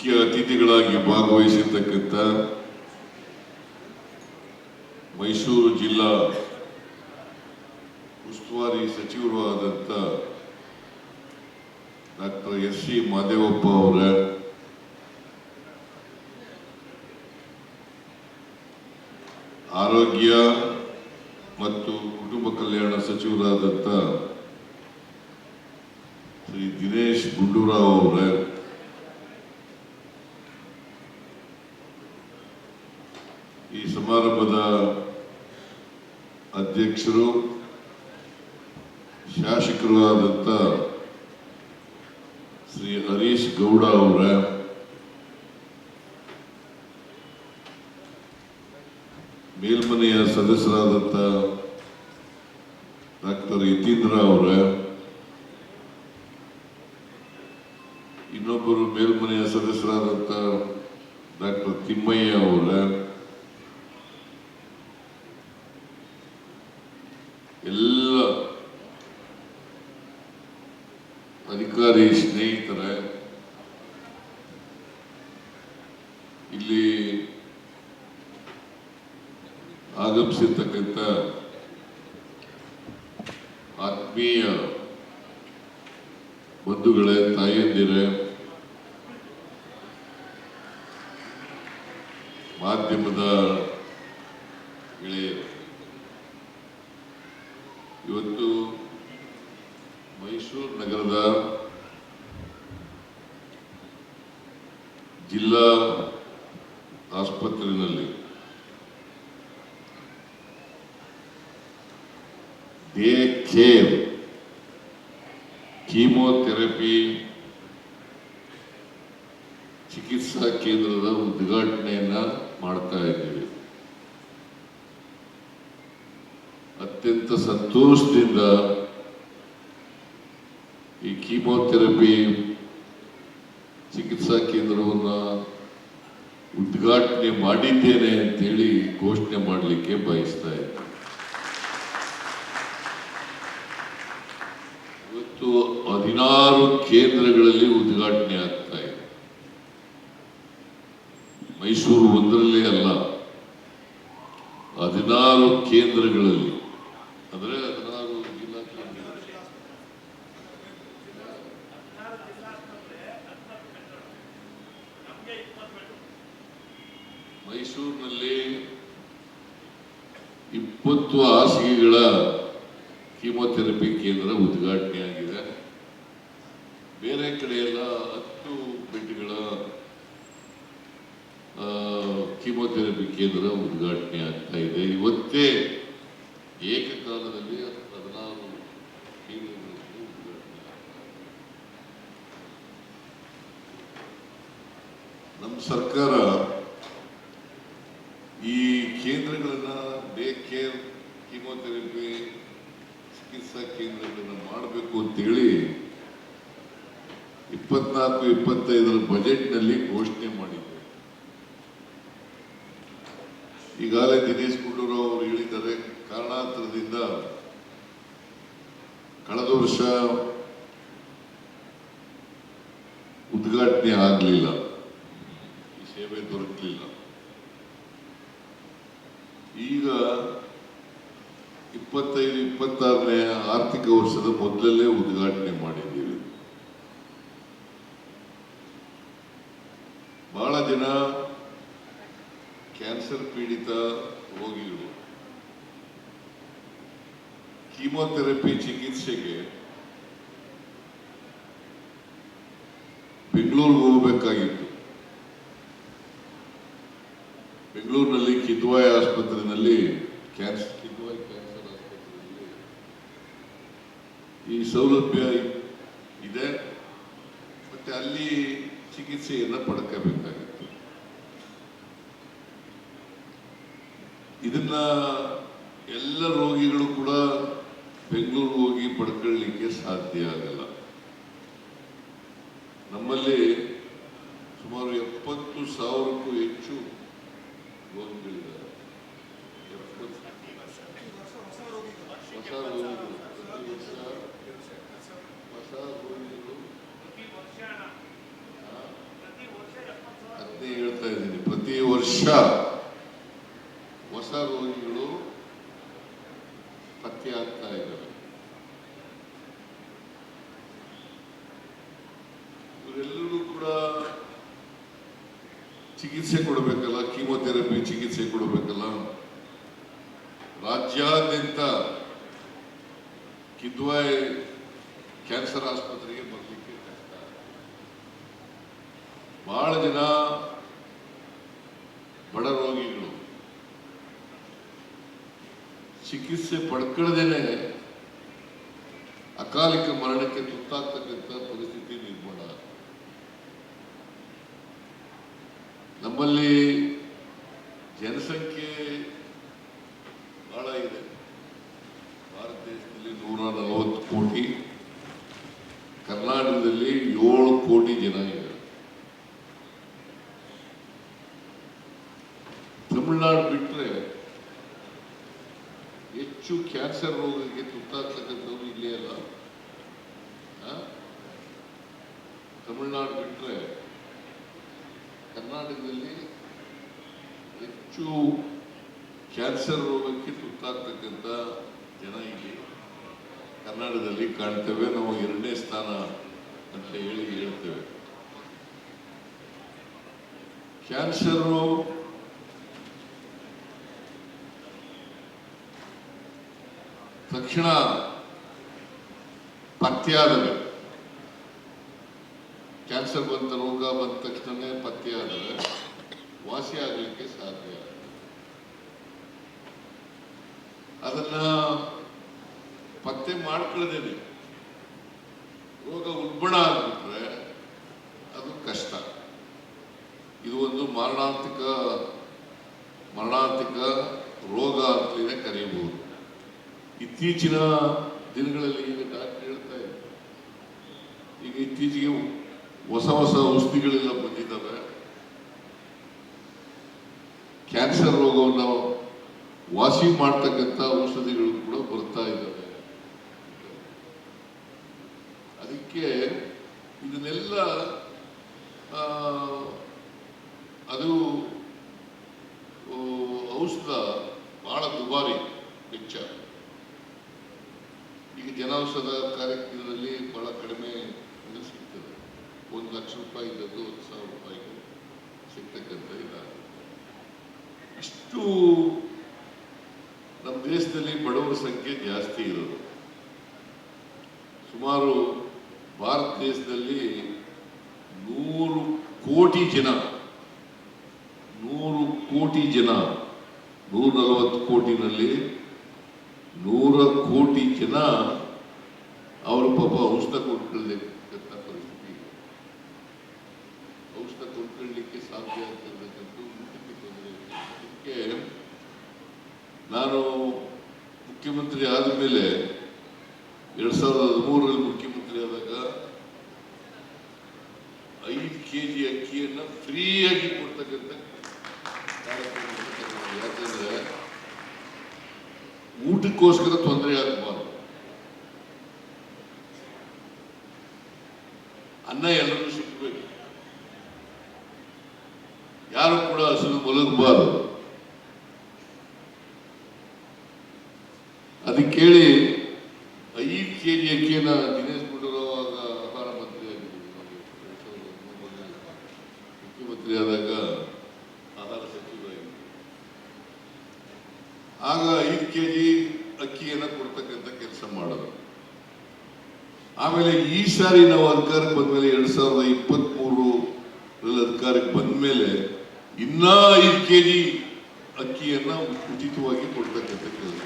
ಮುಖ್ಯ ಅತಿಥಿಗಳಾಗಿ ಭಾಗವಹಿಸಿರ್ತಕ್ಕಂಥ ಮೈಸೂರು ಜಿಲ್ಲಾ ಉಸ್ತುವಾರಿ ಸಚಿವರು ಆದಂಥ ಡಾಕ್ಟರ್ ಎಸ್.ಸಿ. ಮಾದೇವಪ್ಪ ಅವರ, ಆರೋಗ್ಯ ಮತ್ತು ಕುಟುಂಬ ಕಲ್ಯಾಣ ಸಚಿವರಾದಂಥ ಶ್ರೀ ದಿನೇಶ್ ಗುಂಡೂರಾವ್ ಅವರ, ಈ ಸಮಾರಂಭದ ಅಧ್ಯಕ್ಷರು ಶಾಸಕರು ಆದಂಥ ಶ್ರೀ ಹರೀಶ್ ಗೌಡ ಅವರ, ಮೇಲ್ಮನೆಯ ಸದಸ್ಯರಾದಂಥ ಡಾಕ್ಟರ್ ಯತೀಂದ್ರ ಅವರ, ಇನ್ನೊಬ್ಬರು ಮೇಲ್ಮನೆಯ ಸದಸ್ಯರಾದಂಥ ಡಾಕ್ಟರ್ ತಿಮ್ಮಯ್ಯ ಅವರ, ಎಲ್ಲ ಅಧಿಕಾರಿ ಸ್ನೇಹಿತರ, ಇಲ್ಲಿ ಆಗಮಿಸಿರ್ತಕ್ಕಂಥ ಆತ್ಮೀಯ ಬಂಧುಗಳೇ, ತಾಯಂದಿರೇ, ಮಾಧ್ಯಮದ ಗೆಳೆಯರು, ಇವತ್ತು ಮೈಸೂರು ನಗರದ ಜಿಲ್ಲಾ ಆಸ್ಪತ್ರೆಯಲ್ಲಿ ಡೇ ಕೇರ್ ಕೀಮೋಥೆರಪಿ ಚಿಕಿತ್ಸಾ ಕೇಂದ್ರದ ಉದ್ಘಾಟನೆಯನ್ನ ಮಾಡ್ತಾ ಇದ್ದೀವಿ. ಅತ್ಯಂತ ಸಂತೋಷದಿಂದ ಈ ಕೀಮೋಥೆರಪಿ ಚಿಕಿತ್ಸಾ ಕೇಂದ್ರವನ್ನು ಉದ್ಘಾಟನೆ ಮಾಡಿದ್ದೇನೆ ಅಂತೇಳಿ ಘೋಷಣೆ ಮಾಡಲಿಕ್ಕೆ ಬಯಸ್ತಾ ಇದ್ದೀನಿ. ಇವತ್ತು 16 ಕೇಂದ್ರಗಳಲ್ಲಿ ಉದ್ಘಾಟನೆ ಆಗ್ತಾ ಇದೆ. ಮೈಸೂರು ಒಂದರಲ್ಲೇ ಅಲ್ಲ, 16 ಕೇಂದ್ರಗಳಲ್ಲಿ, ಅಂದರೆ 16 ಜಿಲ್ಲಾ ಕೇಂದ್ರಗಳಲ್ಲಿ. ಮೈಸೂರಿನಲ್ಲಿ 20 ಹಾಸಿಗೆಗಳ ಕೀಮೋಥೆರಪಿ ಕೇಂದ್ರ ಉದ್ಘಾಟನೆ ಆಗಿದೆ. ಬೇರೆ ಕಡೆ ಎಲ್ಲ 10 ಬೆಡ್ಗಳ ಕೀಮೋಥೆರಪಿ ಕೇಂದ್ರ ಉದ್ಘಾಟನೆ ಆಗ್ತಾ ಇದೆ. ಇವತ್ತೇ ಏಕಕಾಲದಲ್ಲಿ 16 ಕೇಂದ್ರಗಳಲ್ಲಿ ಉದ್ಘಾಟನೆ ಆಗ್ತಾ ಇದೆ. ನಮ್ಮ ಸರ್ಕಾರ ಈ ಕೇಂದ್ರಗಳನ್ನ ಡೇ ಕೇರ್ ಕೀಮೋಥೆರಪಿ ಚಿಕಿತ್ಸಾ ಕೇಂದ್ರಗಳನ್ನು ಮಾಡಬೇಕು ಅಂತೇಳಿ 24-25 ಬಜೆಟ್ನಲ್ಲಿ ಘೋಷಣೆ ಮಾಡಿದೆ. ಈಗಾಗಲೇ ದಿನೇಶ್ ಗುಂಡೂರಾವ್ ಅವರು ಹೇಳಿದ್ದಾರೆ, ಕಾರಣಾಂತರದಿಂದ ಕಳೆದ ವರ್ಷ ಉದ್ಘಾಟನೆ ಆಗಲಿಲ್ಲ, ಈ ಸೇವೆ ದೊರಕಲಿಲ್ಲ. ಈಗ 25-26ನೇ ಆರ್ಥಿಕ ವರ್ಷದ ಮೊದಲಲ್ಲೇ ಉದ್ಘಾಟನೆ ಮಾಡಿದ್ದೀವಿ. ಬಹಳ ಜನ ಕ್ಯಾನ್ಸರ್ ಪೀಡಿತ ರೋಗಿಗಳು ಕೀಮೋಥೆರಪಿ ಚಿಕಿತ್ಸೆಗೆ ಬೆಂಗಳೂರಿಗೆ ಹೋಗಬೇಕಾಗಿತ್ತು. ಬೆಂಗಳೂರಿನಲ್ಲಿ ಕಿದ್ವಾಯಿ ಆಸ್ಪತ್ರೆಯಲ್ಲಿ ಕಿದ್ವಾಯಿ ಕ್ಯಾನ್ಸರ್ ಆಸ್ಪತ್ರೆಯಲ್ಲಿ ಈ ಸೌಲಭ್ಯ ಇದೆ, ಮತ್ತೆ ಅಲ್ಲಿ ಚಿಕಿತ್ಸೆಯನ್ನು ಪಡ್ಕೋಬೇಕಾಗಿತ್ತು. ಇದನ್ನ ಎಲ್ಲ ರೋಗಿಗಳು ಕೂಡ ಬೆಂಗಳೂರಿಗೆ ಹೋಗಿ ಪಡ್ಕೊಳ್ಳಲಿಕ್ಕೆ ಸಾಧ್ಯ ಆಗಲ್ಲ. ನಮ್ಮಲ್ಲಿ ಸುಮಾರು 70,000ಕ್ಕೂ ಹೆಚ್ಚು ರೋಗಿಗಳಿದ್ದಾರೆ. ಹೊಸ ರೋಗಿಗಳು ಪ್ರತಿ ವರ್ಷ ವರ್ಷ ಹೊಸ ರೋಗಿಗಳು ಪತ್ತೆ ಆಗ್ತಾ ಇದ್ದಾರೆ. ಇವರೆಲ್ಲರೂ ಕೂಡ ಚಿಕಿತ್ಸೆ ಕೊಡಬೇಕಲ್ಲ, ಕೀಮೋಥೆರಪಿ ಚಿಕಿತ್ಸೆ ಕೊಡಬೇಕಲ್ಲ. ರಾಜ್ಯಾದ್ಯಂತ ಕಿದ್ವಾಯ್ ಕ್ಯಾನ್ಸರ್ ಆಸ್ಪತ್ರೆಗೆ ಬರಲಿಕ್ಕೆ ಕಷ್ಟ. ಬಹಳ ಜನ ಬಡ ರೋಗಿಗಳು ಚಿಕಿತ್ಸೆ ಪಡ್ಕೊಳ್ಳದೇನೆ ಅಕಾಲಿಕ ಮರಣಕ್ಕೆ ತುತ್ತಾಗ್ತಕ್ಕಂಥ ಪರಿಸ್ಥಿತಿ ನಿರ್ಮಾಣ. ನಮ್ಮಲ್ಲಿ ಜನಸಂಖ್ಯೆ ಬಹಳ ಇದೆ. ಭಾರತ ದೇಶದಲ್ಲಿ 140 ಕೋಟಿ, ಕರ್ನಾಟಕದಲ್ಲಿ 7 ಕೋಟಿ ಜನ ಇದ್ದಾರೆ. ತಮಿಳುನಾಡು ಬಿಟ್ಟರೆ ಹೆಚ್ಚು ಕ್ಯಾನ್ಸರ್ ರೋಗಕ್ಕೆ ತುತ್ತಾಗ್ತಕ್ಕಂಥವ್ರು ಇಲ್ಲೇ ಅಲ್ಲ. ತಮಿಳುನಾಡು ಬಿಟ್ಟರೆ ಕರ್ನಾಟಕದಲ್ಲಿ ಹೆಚ್ಚು ಕ್ಯಾನ್ಸರ್ ರೋಗಕ್ಕೆ ತುತ್ತಾಗ್ತಕ್ಕಂಥ ಜನ ಇಲ್ಲಿ ಕರ್ನಾಟಕದಲ್ಲಿ ಕಾಣ್ತೇವೆ. ನಾವು 2ನೇ ಸ್ಥಾನ ಅಂತ ಹೇಳ್ತೇವೆ. ಕ್ಯಾನ್ಸರು ತಕ್ಷಣ ಪತ್ತೆಯಾದರೆ, ಕ್ಯಾನ್ಸರ್ ಬಂದ ರೋಗ ಬಂದ ತಕ್ಷಣ ಪತ್ತೆಯಾದರೆ ವಾಸಿ ಆಗಲಿಕ್ಕೆ ಸಾಧ್ಯ. ಅದನ್ನ ಪತ್ತೆ ಮಾಡ್ಕೊಳ್ಳದೇನೆ ರೋಗ ಉಲ್ಬಣ ಆಗ್ಬಿಟ್ರೆ ಅದು ಕಷ್ಟ. ಇದು ಒಂದು ಮರಣಾಂತಿಕ ರೋಗ ಅಂತಲೇ ಕರೆಯಬಹುದು. ಇತ್ತೀಚಿನ ದಿನಗಳಲ್ಲಿ ಈಗ ಡಾಕ್ಟರ್ ಹೇಳ್ತಾ ಇದ್ದಾರೆ, ಈಗ ಇತ್ತೀಚೆಗೆ ಹೊಸ ಔಷಧಿಗಳೆಲ್ಲ ಬಂದಿದ್ದಾವೆ. ಕ್ಯಾನ್ಸರ್ ರೋಗವನ್ನು ವಾಸಿ ಮಾಡ್ತಕ್ಕಂಥ ಔಷಧಿಗಳು ಕೂಡ ಬರ್ತಾ ಇದ್ದಾವೆ. ಅದಕ್ಕೆ ಇದನ್ನೆಲ್ಲ ಅದು ಔಷಧ ಬಹಳ ದುಬಾರಿ ವೆಚ್ಚ. ಈಗ ಜನೌಷಧ ಕಾರ್ಯಕ್ರಮದಲ್ಲಿ ಬಹಳ ಕಡಿಮೆ ಸಿಗ್ತದೆ. 1 ಲಕ್ಷ ರೂಪಾಯಿ ಇದ್ದದ್ದು 1,000 ರೂಪಾಯಿಗೆ ಸಿಗ್ತಕ್ಕಂಥ ಇದಾಗಿದೆ. ಇಷ್ಟು ನಮ್ಮ ದೇಶದಲ್ಲಿ ಬಡವರ ಸಂಖ್ಯೆ ಜಾಸ್ತಿ ಇರೋದು. ಸುಮಾರು ಭಾರತ ದೇಶದಲ್ಲಿ 100 ಕೋಟಿ ಜನ 140 ಕೋಟಿನಲ್ಲಿ 100 ಕೋಟಿ ಜನ ಅವರು ಪಾಪ ಔಷಧ ಕೊಂಡ್ಕೊಳ್ಳತಕ್ಕಂಥ ಪರಿಸ್ಥಿತಿ ಇದೆ. ಔಷಧ ಕೊಂಡ್ಕೊಳ್ಳಲಿಕ್ಕೆ ಸಾಧ್ಯ ಆಗ್ತಿರ್ತಕ್ಕಂಥ ಮುಖ್ಯ ತೊಂದರೆ. ಅದಕ್ಕೆ ನಾನು ಮುಖ್ಯಮಂತ್ರಿ ಆದ ಮೇಲೆ 2013ರಲ್ಲಿ ಮುಖ್ಯಮಂತ್ರಿ ಆದಾಗ 5 kg ಅಕ್ಕಿಯನ್ನ ಫ್ರೀಯಾಗಿ ಕೊಡ್ತಕ್ಕಂಥ ಕಾರ್ಯಕ್ರಮ. ಯಾಕಂದ್ರೆ ಊಟಕ್ಕೋಸ್ಕರ ತೊಂದರೆ ಆಗಬಾರ್ದು. ಅನ್ನ ಎಲ್ಲರೂ ಸಿಗಬೇಕು, ಯಾರು ಕೂಡ ಹಸಿರು ಮಲಗಬಾರದು. ಅದಕ್ಕೆ ಹೇಳಿ 5 kg ಅಕ್ಕಿಯನ್ನ ದಿನೇಶ್ ಗುಂಡೂರಾವ್ ಆಹಾರ ಮಂತ್ರಿ ಆಗಿದ್ದರು, ಮುಖ್ಯಮಂತ್ರಿ ಆದಾಗ ಆಹಾರ ಸಚಿವರಾಗಿದ್ದರು. ಆಗ 5 kg ಅಕ್ಕಿಯನ್ನ ಕೊಡ್ತಕ್ಕಂಥ ಕೆಲಸ ಮಾಡೋದು. ಆಮೇಲೆ ಈ ಸಾರಿ ನಾವು ಅಧಿಕಾರಕ್ಕೆ ಬಂದ್ಮೇಲೆ 2023ರಲ್ಲಿ ಅಧಿಕಾರಕ್ಕೆ ಬಂದ್ಮೇಲೆ ಇನ್ನ 5 kg ಅಕ್ಕಿಯನ್ನ ಉಚಿತವಾಗಿ ಕೊಡ್ತಕ್ಕಂಥ ಕೆಲಸ.